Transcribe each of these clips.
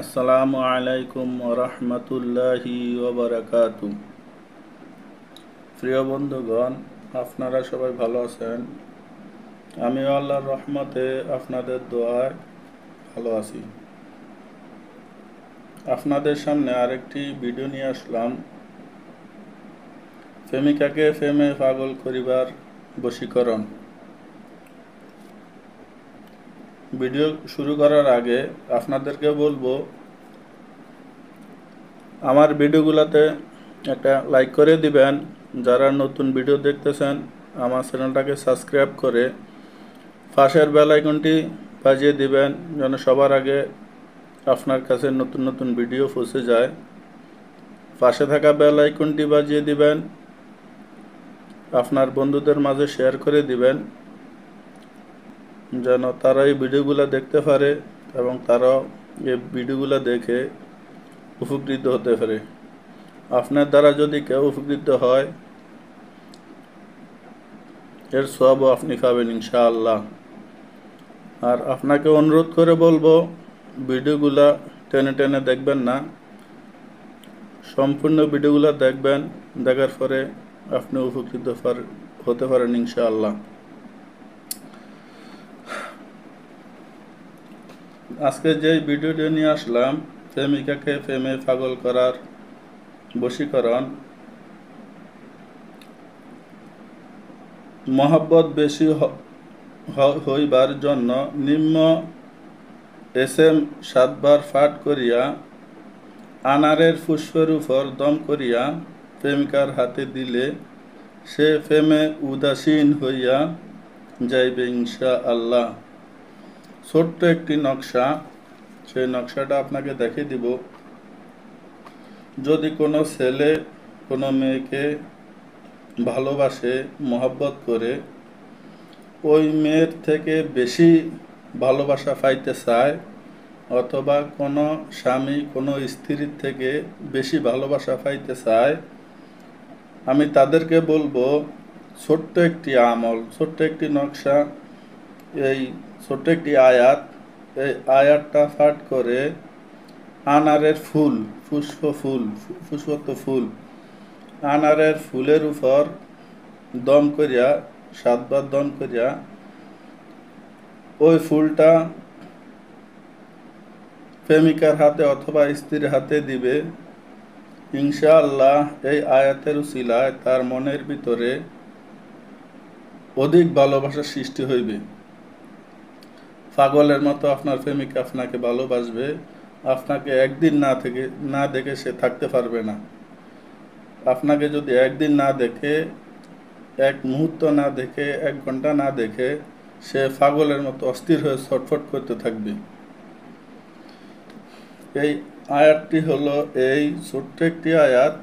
আসসালামু আলাইকুম ওরহমতুল্লাহি ওবারাকাতু। প্রিয় বন্ধুগণ, আপনারা সবাই ভালো আছেন? আমিও আল্লাহর রহমতে আপনাদের দোয়ায় ভালো আছি। আপনাদের সামনে আরেকটি ভিডিও নিয়ে আসলাম, প্রেমিকাকে প্রেমে পাগল করিবার বশীকরণ। ভিডিও শুরু করার আগে আপনাদেরকে বলবো, আমার ভিডিওগুলোতে একটা লাইক করে দিবেন। যারা নতুন ভিডিও দেখতেছেন আমার চ্যানেলটাকে সাবস্ক্রাইব করে পাশের বেল আইকনটি বাজিয়ে দিবেন, যেন সবার আগে আপনার কাছে নতুন নতুন ভিডিও পৌঁছে যায়। পাশে থাকা বেল আইকনটি বাজিয়ে দিবেন, আপনার বন্ধুদের মাঝে শেয়ার করে দিবেন, যেন তারা এই ভিডিওগুলো দেখতে পারে এবং তারাও এই ভিডিওগুলো দেখে উপকৃত হতে পারে। আপনার দ্বারা যদি কেউ উপকৃত হয়, এর সওয়াবও আপনি পাবেন ইনশাআল্লাহ। আর আপনাকে অনুরোধ করে বলবো, ভিডিওগুলা টেনে টেনে দেখবেন না, সম্পূর্ণ ভিডিওগুলো দেখবেন। দেখার পরে আপনি উপকৃত হতে পারেন ইনশাআল্লাহ। আজকে যে ভিডিওটি নিয়ে আসলাম, প্রেমিকাকে প্রেমে পাগল করার বশীকরণ। মহব্বত বেশি হইবার জন্য নিম্ন এসএম 7 বার পাঠ করিয়া আনারের পুষ্পের উপর দম করিয়া প্রেমিকার হাতে দিলে সে প্রেমে উদাসীন হইয়া যাইবে ইনশাআল্লাহ। ছোট্ট একটি নকশা, সেই নকশাটা আপনাকে দেখিয়ে দিব। যদি কোনো ছেলে কোনো মেয়েকে ভালোবাসে, মহব্বত করে, ওই মেয়ের থেকে বেশি ভালোবাসা পাইতে চায়, অথবা কোনো স্বামী কোনো স্ত্রীর থেকে বেশি ভালোবাসা পাইতে চায়, আমি তাদেরকে বলবো, ছোট্ট একটি আমল, ছোট্ট একটি নকশা, এই ছোট্ট একটি আয়াত, এই আয়াতটা পাঠ করে আনারের ফুল, পুষ্পত ফুল, আনারের ফুলের উপর দম করিয়া 7 বার দম করিয়া ওই ফুলটা প্রেমিকার হাতে অথবা স্ত্রীর হাতে দিবে। ইনশাআল্লাহ এই আয়াতের উসিলায় তার মনের ভিতরে অধিক ভালোবাসার সৃষ্টি হইবে। পাগলের মতো আপনার প্রেমিকা আপনাকে ভালোবাসবে। আপনাকে একদিন না দেখে সে থাকতে পারবে না। আপনাকে যদি একদিন না দেখে, এক মুহূর্ত না দেখে, 1 ঘন্টা না দেখে, সে পাগলের মতো অস্থির হয়ে ছটফট করতে থাকবে। এই আয়াতটি হলো এই ছোট্ট একটি আয়াত।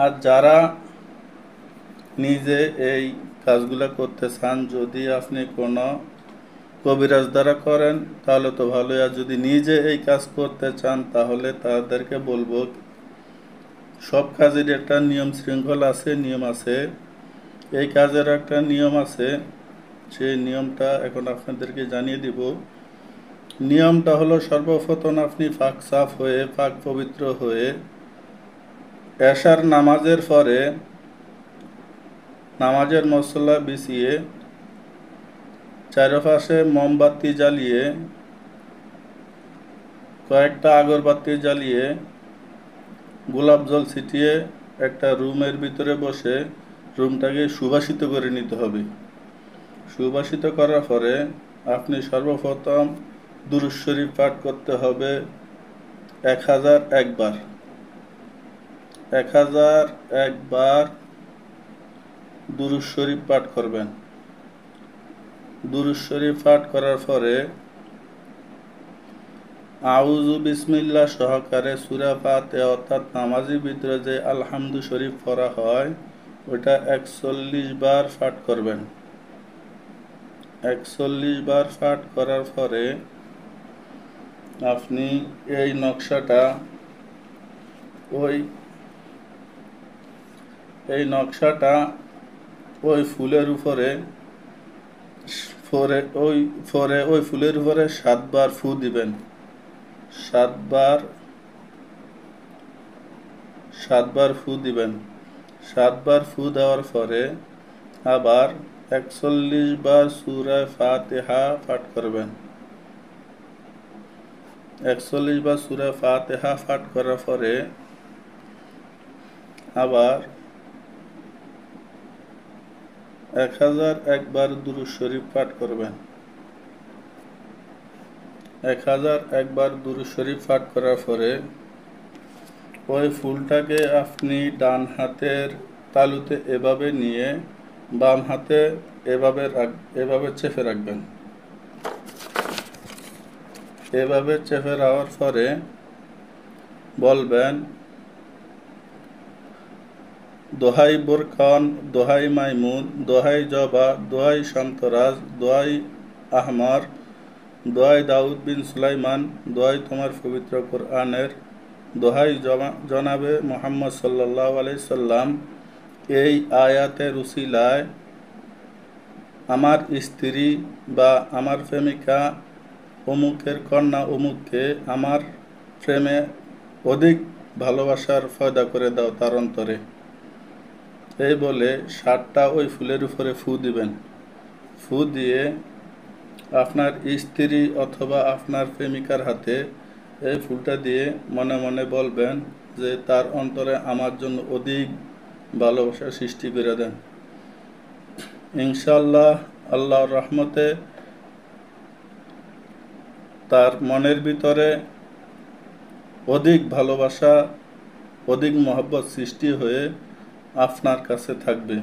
আর যারা নিজে এই কাজগুলো করতে চান, যদি আপনি কোনো কবিরাজ দ্বারা করেন তাহলে তো ভালোই, আর যদি নিজে এই কাজ করতে চান তাহলে তাদেরকে বলবো, সব কাজের একটা নিয়ম শৃঙ্খলা আছে, নিয়ম আছে। এই কাজের একটা নিয়ম আছে, সেই নিয়মটা এখন আপনাদেরকে জানিয়ে দিব। নিয়মটা হলো, সর্বপ্রথম আপনি পাক সাফ হয়ে, পাক পবিত্র হয়ে, এশার নামাজের পরে নামাজের মসল্লা বিছিয়ে, চারপাশে মোমবাতি জ্বালিয়ে, কয়েকটা আগরবাতি জ্বালিয়ে, গোলাপ জল ছিটিয়ে একটা রুমের ভিতরে বসে রুমটাকে সুবাসিত করে নিতে হবে। সুবাসিত করার পরে আপনি সর্বপ্রথম দুরূদ শরীফ পাঠ করতে হবে 1001 বার। 1001 বার দুরূদ শরীফ পাঠ করবেন। দুরূদ শরীফ পাঠ করার পরে আউযু বিসমিল্লাহ সহকারে সূরা ফাতিহা, অর্থাৎ নামাজের ভিতরে যে আলহামদু শরীফ পড়া হয়, ওটা 41 বার পাঠ করবেন। 41 বার পাঠ করার পরে আপনি এই নকশাটা ওই ফুলের উপরে ওই ফুলের উপরে 7 বার ফু দিবেন। সাতবার ফু দিবেন। 7 বার ফু দেওয়ার পরে আবার 41 বার সূরা ফাতিহা পাঠ করবেন। 41 বার সূরা ফাতিহা পাঠ করার পরে আবার 1001 বার দুরূদ শরীফ পাঠ করবেন। 1001 বার দুরূদ শরীফ পাঠ করার পরে ওই ফুলটাকে আপনি ডান হাতের তালুতে এভাবে নিয়ে বাম হাতে এভাবে চেপে রাখবেন। এভাবে চেপে রাখার পরে বলবেন, দোহাই বোরকান, দোহাই মাইমুন, দোহাই জবা, দোহাই শান্তরাজ, দোহাই আহমার, দোহাই দাউদ বিন সুলাইমান, দোহাই তোমার পবিত্র কোরআনের, দোহাই জনাবে মুহাম্মদ সাল্লাল্লাহু আলাইহি সাল্লাম, এই আয়াতের উসিলায় আমার স্ত্রী বা আমার প্রেমিকা অমুকের কন্যা অমুককে আমার প্রেমে অধিক ভালোবাসার ফয়দা করে দাও তার অন্তরে। এই বলে 7টা ওই ফুলের উপরে ফু দিবেন। ফু দিয়ে আপনার স্ত্রী অথবা আপনার প্রেমিকার হাতে এই ফুলটা দিয়ে মনে মনে বলবেন যে তার অন্তরে আমার জন্য অধিক ভালোবাসা সৃষ্টি করে দেন। ইনশাআল্লাহ আল্লাহর রহমতে তার মনের ভিতরে অধিক ভালোবাসা, অধিক মহব্বত সৃষ্টি হয়ে আপনার কাছে থাকবে।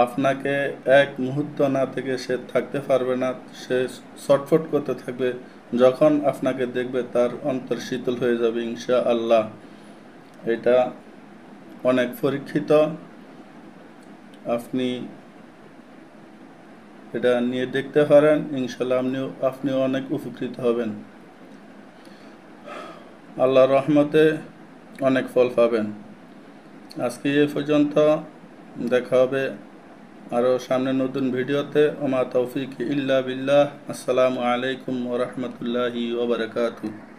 আপনাকে এক মুহূর্ত না থেকে সে থাকতে পারবে না, সে ছটফট করতে থাকবে। যখন আপনাকে দেখবে তার অন্তর শীতল হয়ে যাবে ইনশাআল্লাহ। এটা অনেক পরীক্ষিত, আপনি এটা নিয়ে দেখতে পারেন, ইনশাআল্লাহ আপনিও অনেক উপকৃত হবেন। আল্লাহর রহমতে অনেক ফল পাবেন। আজকে এই পর্যন্ত, দেখা হবে আরও সামনে নতুন ভিডিওতে। ওমা তৌফিক ইল্লা বিল্লাহ। আসসালামু আলাইকুম ওয়া রাহমাতুল্লাহি ওয়া বারাকাতুহু।